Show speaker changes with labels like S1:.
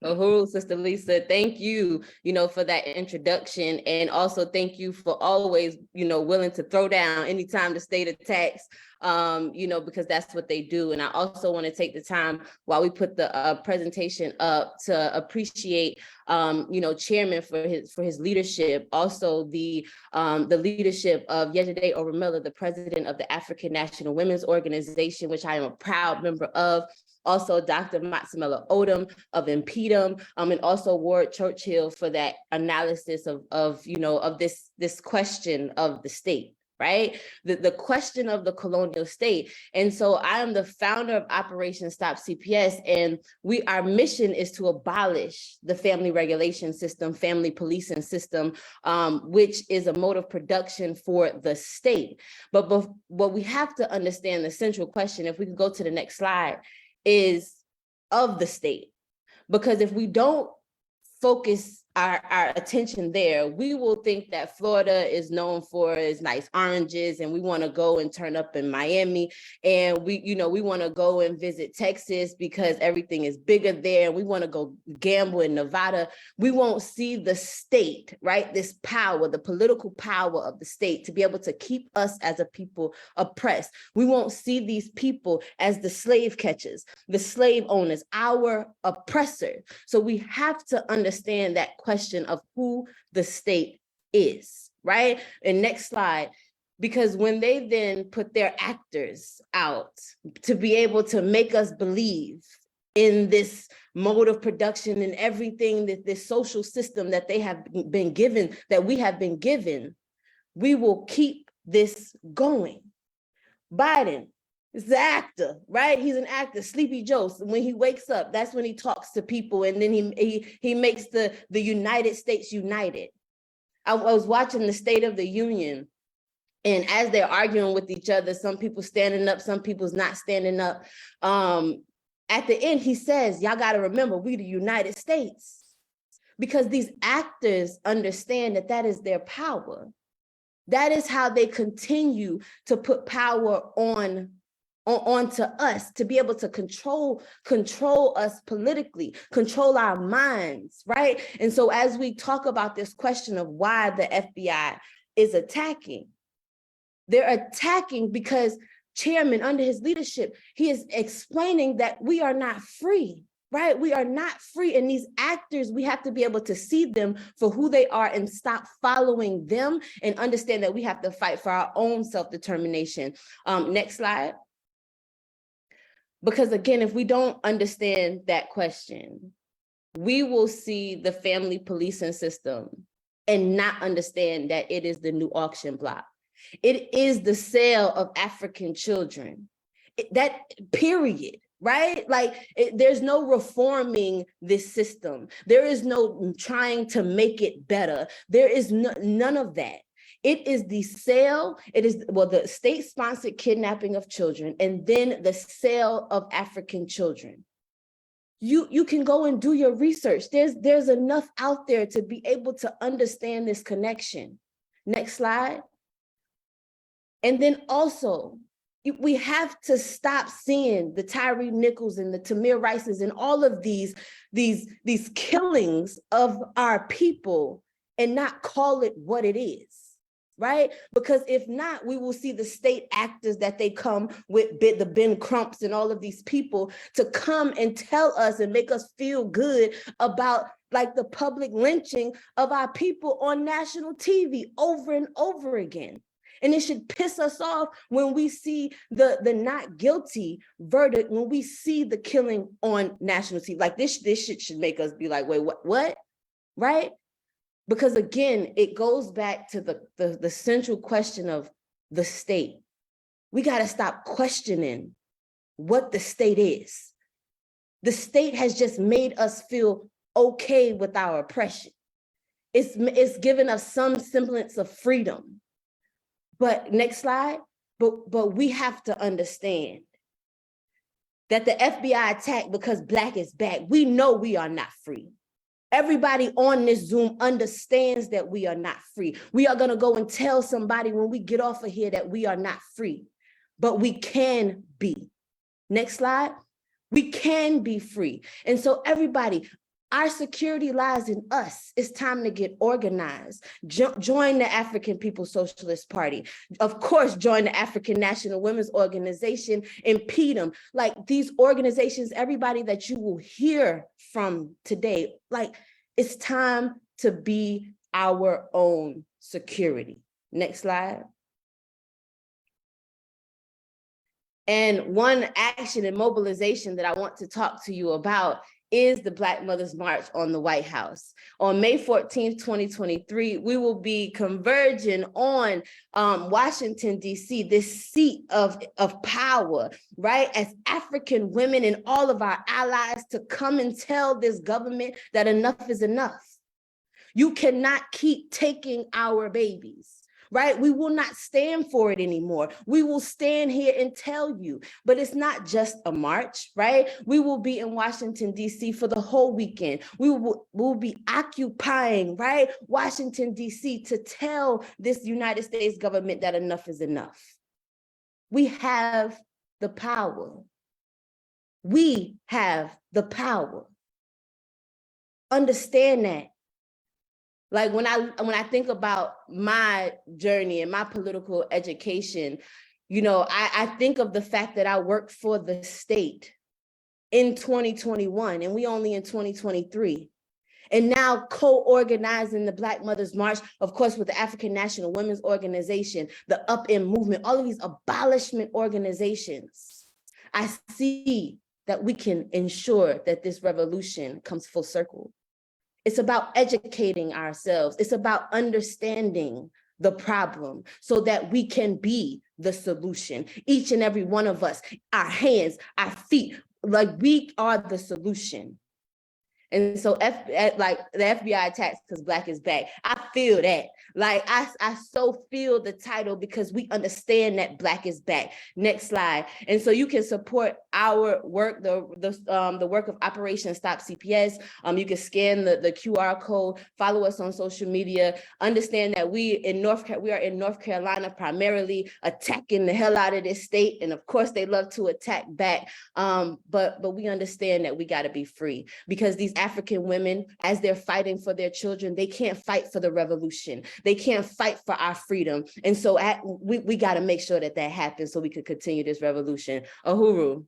S1: Oh, Sister Lisa, thank you, for that introduction. And also thank you for always, willing to throw down anytime the state attacks, because that's what they do. And I also want to take the time while we put the presentation up to appreciate, Chairman for his leadership. Also the leadership of Yejide Oromela, the president of the African National Women's Organization, which I am a proud member of. Also, Dr. Matsamela Odom of Impedum, and also Ward Churchill for that analysis of this question of the state, right? The question of the colonial state. And so I am the founder of Operation Stop CPS, and our mission is to abolish the family regulation system, family policing system, which is a mode of production for the state. But we have to understand the central question, if we can go to the next slide, is of the state. Because if we don't focus our attention there, we will think that Florida is known for its nice oranges, and we want to go and turn up in Miami, and we want to go and visit Texas because everything is bigger there. We want to go gamble in Nevada. We won't see the state, right? This power, the political power of the state to be able to keep us as a people oppressed. We won't see these people as the slave catchers, the slave owners, our oppressor. So we have to understand that question of who the state is, right? And next slide. Because when they then put their actors out to be able to make us believe in this mode of production and everything, that this social system that they have been given, that we have been given, we will keep this going. Biden is the actor, right? He's an actor. Sleepy Joe, when he wakes up, that's when he talks to people, and then he makes the United States united. I was watching the State of the Union, and as they're arguing with each other, some people standing up, some people's not standing up. At the end, he says, y'all got to remember, we the United States. Because these actors understand that is their power. That is how they continue to put power onto us, to be able to control us politically, control our minds, right? And so as we talk about this question of why the FBI is attacking, they're attacking because Chairman, under his leadership, he is explaining that we are not free, right? We are not free. And these actors, we have to be able to see them for who they are and stop following them, and understand that we have to fight for our own self-determination. Next slide. Because again, if we don't understand that question, we will see the family policing system and not understand that it is the new auction block. It is the sale of African children. That period, right? Like there's no reforming this system. There is no trying to make it better. There is none of that. It is the sale, the state-sponsored kidnapping of children, and then the sale of African children. You can go and do your research. There's enough out there to be able to understand this connection. Next slide. And then also, we have to stop seeing the Tyree Nichols and the Tamir Rices and all of these killings of our people and not call it what it is. Right? Because if not, we will see the state actors that they come with, the Ben Crumps and all of these people, to come and tell us and make us feel good about like the public lynching of our people on national TV over and over again. And it should piss us off when we see the not guilty verdict, when we see the killing on national TV. Like this shit should make us be like, wait, what? Right? Because again, it goes back to the central question of the state. We got to stop questioning what the state is. The state has just made us feel okay with our oppression. It's given us some semblance of freedom. But next slide. But we have to understand that the FBI attacked because Black is back. We know we are not free. Everybody on this Zoom understands that we are not free. We are going to go and tell somebody when we get off of here that we are not free, but we can be. Next slide. We can be free. And so everybody, Our security lies in us. It's time to get organized. Join the African People's Socialist Party. Of course, join the African National Women's Organization and PETM. Like these organizations, everybody that you will hear from today, like it's time to be our own security. Next slide. And one action and mobilization that I want to talk to you about is the Black Mothers March on the White House. On May 14th, 2023, we will be converging on Washington, D.C., this seat of power, right? As African women and all of our allies to come and tell this government that enough is enough. You cannot keep taking our babies. Right? We will not stand for it anymore. We will stand here and tell you, but it's not just a march, right? We will be in Washington, D.C. for the whole weekend. We'll be occupying, right? Washington, D.C. to tell this United States government that enough is enough. We have the power. We have the power. Understand that. Like when I think about my journey and my political education, you know, I think of the fact that I worked for the state in 2021 and we only in 2023. And now co-organizing the Black Mothers March, of course, with the African National Women's Organization, the Up In Movement, all of these abolishment organizations. I see that we can ensure that this revolution comes full circle. It's about educating ourselves. It's about understanding the problem so that we can be the solution. Each and every one of us, our hands, our feet, like we are the solution. And so like the FBI attacks because Black is back. I feel that. Like I so feel the title because we understand that Black is back. Next slide. And so you can support our work, the work of Operation Stop CPS. You can scan the QR code, follow us on social media, understand that we are in North Carolina primarily attacking the hell out of this state. And of course they love to attack back. But we understand that we got to be free because these African women, as they're fighting for their children, they can't fight for the revolution. They can't fight for our freedom. And so we got to make sure that happens so we could continue this revolution. Uhuru.